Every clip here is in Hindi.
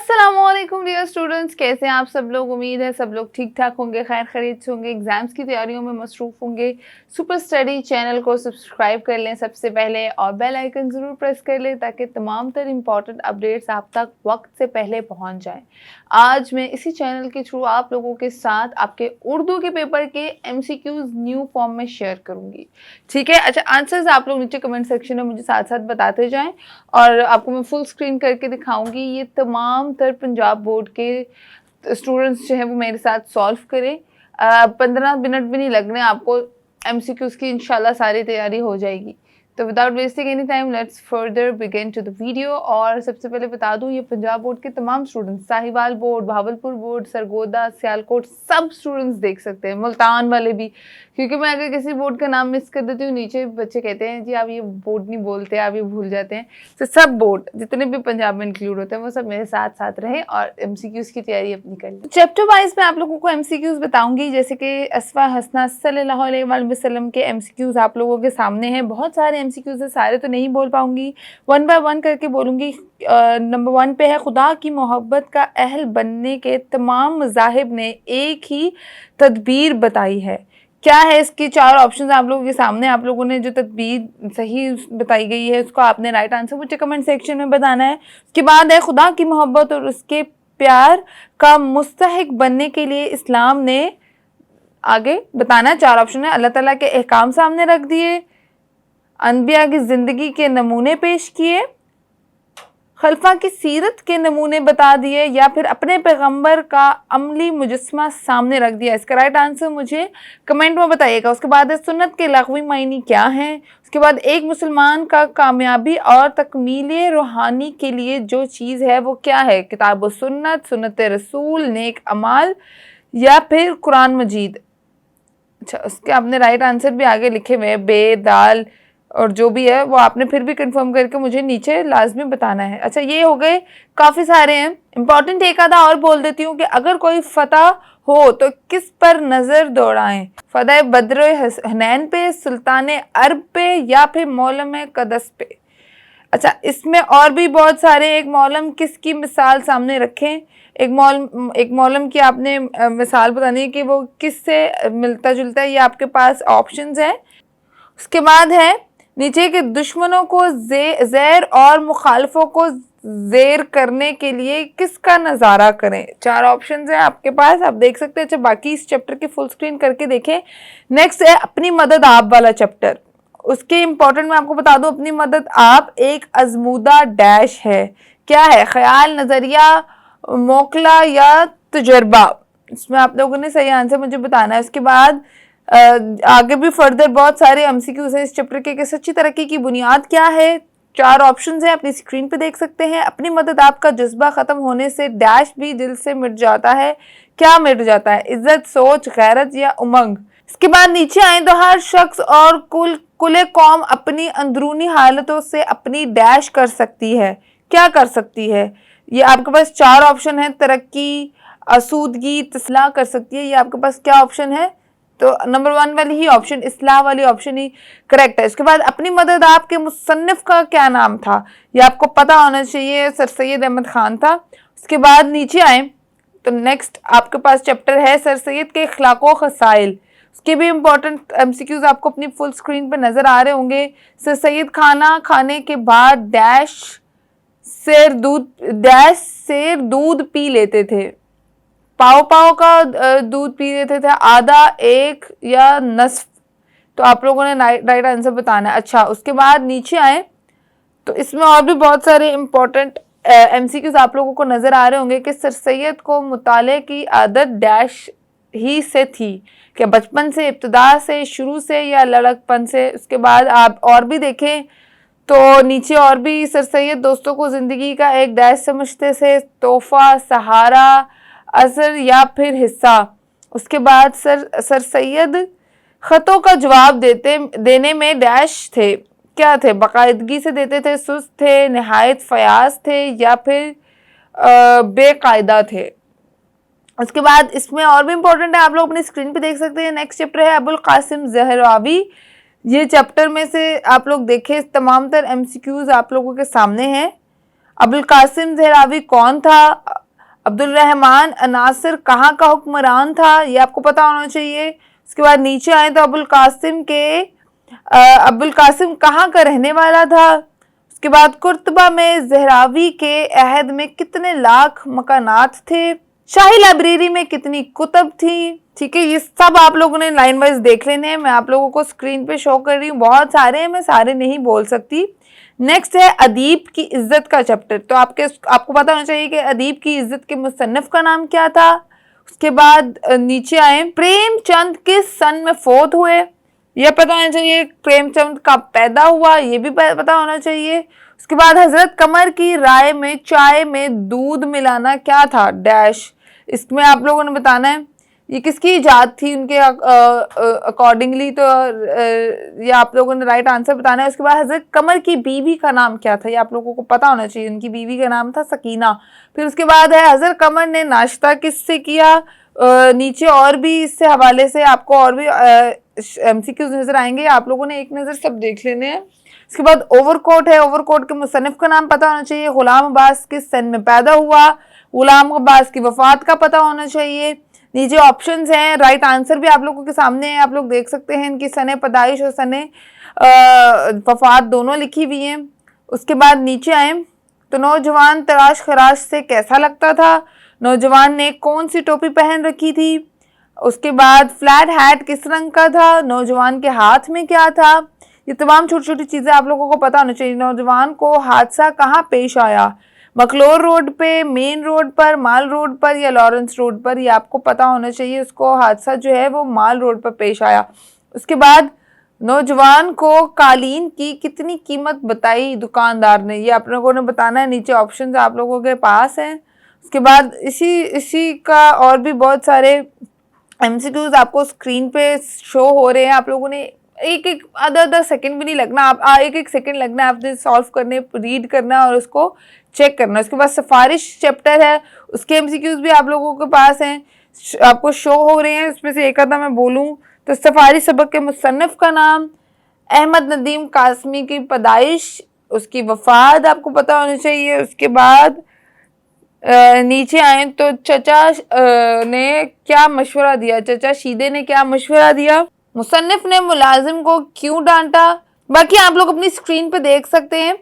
अस्सलामुअलैकुम डियर स्टूडेंट्स, कैसे हैं आप सब लोग। उम्मीद है सब लोग ठीक ठाक होंगे, खैर खैरियत से होंगे, एग्जाम्स की तैयारियों में मसरूफ होंगे। सुपर स्टडी चैनल को सब्सक्राइब कर लें सबसे पहले और बेल आइकन ज़रूर प्रेस कर लें ताकि तमाम तर इम्पॉर्टेंट अपडेट्स आप तक वक्त से पहले पहुंच जाएं। आज मैं इसी चैनल के थ्रू आप लोगों के साथ आपके उर्दू के पेपर के MCQs न्यू फॉर्म में शेयर करूँगी, ठीक है। अच्छा, आंसर्स आप लोग नीचे कमेंट सेक्शन में मुझे साथ साथ बताते जाएँ और आपको मैं फुल स्क्रीन करके दिखाऊंगी। ये तमाम तर पंजाब बोर्ड के स्टूडेंट्स जो है वो मेरे साथ सॉल्व करें। 15 मिनट भी नहीं लगने आपको, MCQs की इंशाल्लाह सारी तैयारी हो जाएगी। तो without wasting any time let's further begin to the video. और सबसे पहले बता दूं, ये पंजाब बोर्ड के तमाम students, Sahiwal board, Bahawalpur board, Sargodha, Sialkot, सब स्टूडेंट्स देख सकते हैं, मुल्तान वाले भी, क्योंकि मैं अगर किसी बोर्ड का नाम मिस कर देती हूँ नीचे बच्चे कहते हैं जी आप ये बोर्ड नहीं बोलते, आप ये भूल जाते हैं। तो सब बोर्ड जितने भी पंजाब में इंक्लूड होते हैं वो सब मेरे साथ साथ रहें और MCQs की तैयारी अपनी कर लें। चैप्टर वाइज मैं आप लोगों को MCQs बताऊंगी, जैसे कि अस्वा हसना सल्लल्लाहु अलैहि वसल्लम के MCQs आप लोगों के सामने हैं। बहुत सारे MCQs है, सारे तो नहीं बोल पाऊंगी, वन बाय वन करके बोलूंगी। नंबर 1 पे है, खुदा की मोहब्बत का अहल बनने के तमाम मज़ाहिब ने एक ही तदबीर बताई है। क्या है इसकी 4 ऑप्शन आप लोगों के सामने। आप लोगों ने जो तदबीर सही बताई गई है उसको आपने राइट आंसर मुझे कमेंट सेक्शन में बताना है। उसके बाद है, खुदा की मोहब्बत और उसके प्यार का मुस्तहिक बनने के लिए इस्लाम ने, आगे बताना है 4 ऑप्शन है, अल्लाह ताला के अहकाम सामने रख दिए, अनबिया की ज़िंदगी के नमूने पेश किए, खलफा की सीरत के नमूने बता दिए, या फिर अपने पैगंबर का अमली मुजस्मा सामने रख दिया। इसका राइट आंसर मुझे कमेंट में बताइएगा। उसके बाद है, सुन्नत के लग़वी मायने क्या हैं। उसके बाद, एक मुसलमान का कामयाबी और तकमीले रूहानी के लिए जो चीज़ है वो क्या है। किताब व सुन्नत, सुन्नत रसूल, नेक अमाल, या फिर कुरान मजीद। अच्छा, उसके आपने राइट आंसर भी आगे लिखे हुए हैं, बे, दाल और जो भी है वो आपने फिर भी कंफर्म करके मुझे नीचे लाजमी बताना है। अच्छा, ये हो गए, काफ़ी सारे हैं इंपॉर्टेंट। एक आधा और बोल देती हूँ कि अगर कोई फतह हो तो किस पर नज़र दौड़ाएं। फतह बद्र हनैन पे, सुल्तान अरब पे, या फिर मौलम कदस पे। अच्छा, इसमें और भी बहुत सारे, एक मौलम किसकी मिसाल सामने रखें। एक मौलम की आपने मिसाल बतानी है कि वो किससे मिलता जुलता है, ये आपके पास ऑप्शंस हैं। उसके बाद है, नीचे के दुश्मनों को ज़ेर और मुखालफों को ज़ेर करने के लिए किसका नज़ारा करें। 4 ऑप्शंस हैं आपके पास, आप देख सकते हैं। अच्छा, बाकी इस चैप्टर की फुल स्क्रीन करके देखें। नेक्स्ट है, अपनी मदद आप वाला चैप्टर। उसके इम्पोर्टेंट मैं आपको बता दूं, अपनी मदद आप एक अजमूदा डैश है। क्या है, ख्याल, नज़रिया, मोकला या तजुर्बा। इसमें आप लोगों ने सही आंसर मुझे बताना है। उसके बाद आगे भी फर्दर बहुत सारे MCQs हैं इस चैप्टर के, कि सच्ची तरक्की की बुनियाद क्या है। 4 ऑप्शंस हैं, अपनी स्क्रीन पे देख सकते हैं। अपनी मदद आपका जज्बा ख़त्म होने से डैश भी दिल से मिट जाता है। क्या मिट जाता है, इज्जत, सोच, गैरत या उमंग। इसके बाद नीचे आए तो, हर शख्स और कुल कौम अपनी अंदरूनी हालतों से अपनी डैश कर सकती है। क्या कर सकती है, ये आपके पास 4 ऑप्शन है। तरक्की, आसूदगी, तस्लाह कर सकती है। ये आपके पास क्या ऑप्शन है, तो नंबर 1 वाली ही ऑप्शन, इस्लाह वाली ऑप्शन ही करेक्ट है। इसके बाद, अपनी मदद आपके मुसन्निफ का क्या नाम था, ये आपको पता होना चाहिए, सर सैयद अहमद खान था। उसके बाद नीचे आए तो नेक्स्ट आपके पास चैप्टर है, सर सैयद के इखलाक़ो खसाइल। उसके भी इंपॉर्टेंट MCQs आपको अपनी फुल स्क्रीन पर नजर आ रहे होंगे। सर सैयद खाना खाने के बाद डैश शेर दूध पी लेते थे। पाव का दूध पी लेते थे, आधा, एक या नस्फ। तो आप लोगों ने राइट आंसर बताना है। अच्छा, उसके बाद नीचे आए तो इसमें और भी बहुत सारे इंपॉर्टेंट MCQs आप लोगों को नज़र आ रहे होंगे, कि सर सैयद को मुताले की आदत डैश ही से थी। क्या बचपन से, इब्तदा से, शुरू से, या लड़कपन से। उसके बाद आप और भी देखें तो नीचे और भी, सर सैयद दोस्तों को ज़िंदगी का एक डैश समझते थे, तोहफा, सहारा, असर या फिर हिस्सा। उसके बाद सर सैयद ख़तों का जवाब देने में डैश थे। क्या थे, बाकायदगी से देते थे, सुस्त थे, नहायत फयाज थे, या फिर बेकायदा थे। उसके बाद इसमें और भी इम्पोर्टेंट है, आप लोग अपनी स्क्रीन पे देख सकते हैं। नेक्स्ट चैप्टर है, अबुल कासिम ज़हरावी। ये चैप्टर में से आप लोग देखें, तमाम तर MCQs आप लोगों के सामने हैं। अबुल कासिम ज़हरावी कौन था? अब्दुल रहमान नासिर कहाँ का हुक्मरान था? ये आपको पता होना चाहिए। उसके बाद नीचे आए तो अबुल कासिम कहाँ का रहने वाला था? उसके बाद कुर्तबा में ज़हरावी के अहद में कितने लाख मकानात थे? शाही लाइब्रेरी में कितनी कुतब थी? ठीक है, ये सब आप लोगों ने लाइन वाइज देख लेने हैं। मैं आप लोगों को स्क्रीन पे शो कर रही हूँ, बहुत सारे हैं, मैं सारे नहीं बोल सकती। नेक्स्ट है अदीब की इज्जत का चैप्टर। तो आपको पता होना चाहिए कि अदीब की इज्जत के मुसन्निफ का नाम क्या था। उसके बाद नीचे आए, प्रेमचंद किस सन में फोत हुए? यह पता होना चाहिए। प्रेमचंद कब पैदा हुआ, ये भी पता होना चाहिए। उसके बाद हजरत कमर की राय में चाय में दूध मिलाना क्या था? डैश। इसमें आप लोगों ने बताना है ये किसकी इजाद थी उनके अकॉर्डिंगली। तो ये आप लोगों ने राइट आंसर बताना है। उसके बाद हजरत कमर की बीवी का नाम क्या था? ये आप लोगों को पता होना चाहिए। उनकी बीवी का नाम था सकीना। फिर उसके बाद है हजरत कमर ने नाश्ता किससे किया? नीचे और भी इससे हवाले से आपको और भी एमसीक्यूज नजर आएंगे, आप लोगों ने एक नजर सब देख लेने हैं। इसके बाद ओवरकोट है, ओवरकोट के मुसन्निफ का नाम पता होना चाहिए। गुलाम अब्बास किस सन में पैदा हुआ? गुलाम अब्बास की वफात का पता होना चाहिए। नीचे ऑप्शंस हैं, राइट आंसर भी आप लोगों के सामने है, आप लोग देख सकते हैं। इनकी सने पैदाइश और सने वफात दोनों लिखी हुई हैं। उसके बाद नीचे आए तो नौजवान तराश खराश से कैसा लगता था? नौजवान ने कौन सी टोपी पहन रखी थी? उसके बाद फ्लैट हैट किस रंग का था? नौजवान के हाथ में क्या था? ये तमाम छोटी छोटी चीजें आप लोगों को पता होना चाहिए। नौजवान को हादसा कहाँ पेश आया? मकलोर रोड पे, मेन रोड पर, माल रोड पर या लॉरेंस रोड पर? ये आपको पता होना चाहिए। उसको हादसा जो है वो माल रोड पर पेश आया। उसके बाद नौजवान को कालीन की कितनी कीमत बताई दुकानदार ने? ये आप लोगों ने बताना है। नीचे ऑप्शन आप लोगों के पास हैं। उसके बाद इसी का और भी बहुत सारे एमसीक्यूज आपको स्क्रीन पे शो हो रहे हैं। आप लोगों ने एक आधा सेकंड भी नहीं लगना, आप एक सेकंड लगना है आपने सॉल्व करने, रीड करना और उसको चेक करना। उसके बाद सिफारिश चैप्टर है, उसके एमसीक्यूज भी आप लोगों के पास हैं, आपको शो हो रहे हैं। उसमें से एक आधा मैं बोलूं तो सिफारिश सबक के मुसन्निफ का नाम, अहमद नदीम कासमी की पैदाइश, उसकी वफात आपको पता होनी चाहिए। उसके बाद नीचे आए तो चचा ने क्या मशवरा दिया? चचा शीदे ने क्या मशवरा दिया? मुसन्निफ ने मुलाजिम को क्यों डांटा? बाकी आप लोग अपनी स्क्रीन पे देख सकते हैं,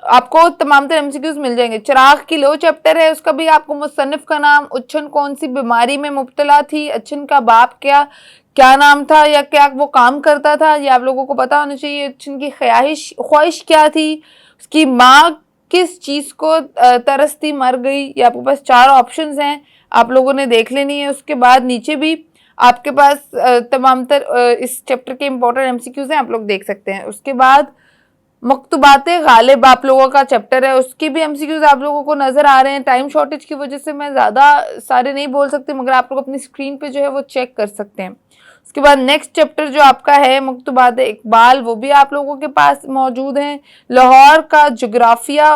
आपको तमाम तरह एमसीक्यूज मिल जाएंगे। चिराग की लो चैप्टर है, उसका भी आपको मुसन्निफ का नाम, उच्छन कौन सी बीमारी में मुब्तला थी, अच्छन का बाप क्या नाम था या क्या वो काम करता था, ये आप लोगों को पता होना चाहिए। अच्छन की ख्वाहिश क्या थी? उसकी माँ किस चीज को तरसती मर गई? ये आपके पास 4 ऑप्शंस हैं, आप लोगों ने देख लेनी है। उसके बाद नीचे भी आपके पास तमाम इस चैप्टर के इंपॉर्टेंट एमसीक्यूज हैं, आप लोग देख सकते हैं। उसके बाद मकतूबाते गालिब आप लोगों का चैप्टर है, उसकी भी एमसीक्यूज आप लोगों को नजर आ रहे हैं। टाइम शॉर्टेज की वजह से मैं ज्यादा सारे नहीं बोल सकती, मगर आप लोग अपनी स्क्रीन पे जो है वो चेक कर सकते हैं। उसके बाद नेक्स्ट चैप्टर जो आपका है मकतूबात इकबाल, वो भी आप लोगों के पास मौजूद है। लाहौर का जोग्राफिया,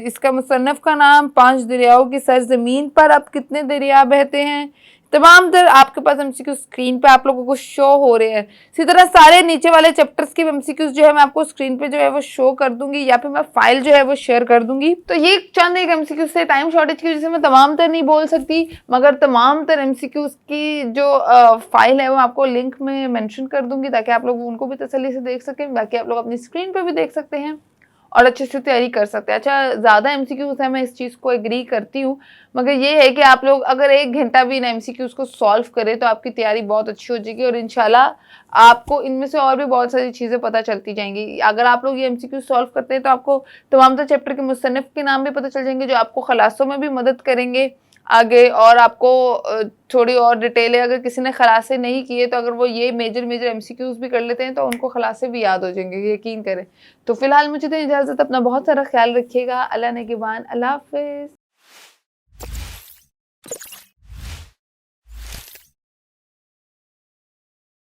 इसका मुसन्निफ का नाम, 5 दरियाओं की सरजमीन पर अब कितने दरिया बहते हैं? तमाम तर आपके पास एमसीक्यू स्क्रीन पे आप लोगों को शो हो रहे हैं। इसी तरह सारे नीचे वाले चैप्टर्स के एमसीक्यूज जो है मैं आपको स्क्रीन पे जो है वो शो कर दूंगी या फिर मैं फाइल जो है वो शेयर कर दूंगी। तो ये चंद एक एमसीक्यूज से, टाइम शॉर्टेज की वजह से मैं तमाम तर नहीं बोल सकती, मगर तमाम तर एमसीक्यूज की जो फाइल है वो आपको लिंक में मेंशन कर दूंगी ताकि आप लोग उनको भी तसल्ली से देख सकें। बाकी आप लोग अपनी स्क्रीन पे भी देख सकते हैं और अच्छे से तैयारी कर सकते हैं। अच्छा, ज़्यादा एमसीक्यूज है, मैं इस चीज़ को एग्री करती हूँ, मगर ये है कि आप लोग अगर 1 घंटा भी इन एमसीक्यूज को सॉल्व करें तो आपकी तैयारी बहुत अच्छी हो जाएगी और इंशाल्लाह आपको इनमें से और भी बहुत सारी चीज़ें पता चलती जाएंगी। अगर आप लोग ये एमसीक्यूज सॉल्व करते हैं तो आपको तमाम तरह चैप्टर के मुसन्निफ के नाम भी पता चल जाएंगे जो आपको खलासों में भी मदद करेंगे आगे, और आपको थोड़ी और डिटेल है। अगर किसी ने खलासे नहीं किए तो अगर वो ये मेजर एमसीक्यूज भी कर लेते हैं तो उनको खलासे भी याद हो जाएंगे, यकीन करें। तो फिलहाल मुझे तो इजाज़त, अपना बहुत सारा ख्याल रखिएगा। अल्लाह ने के बान, अल्लाह हाफिज़।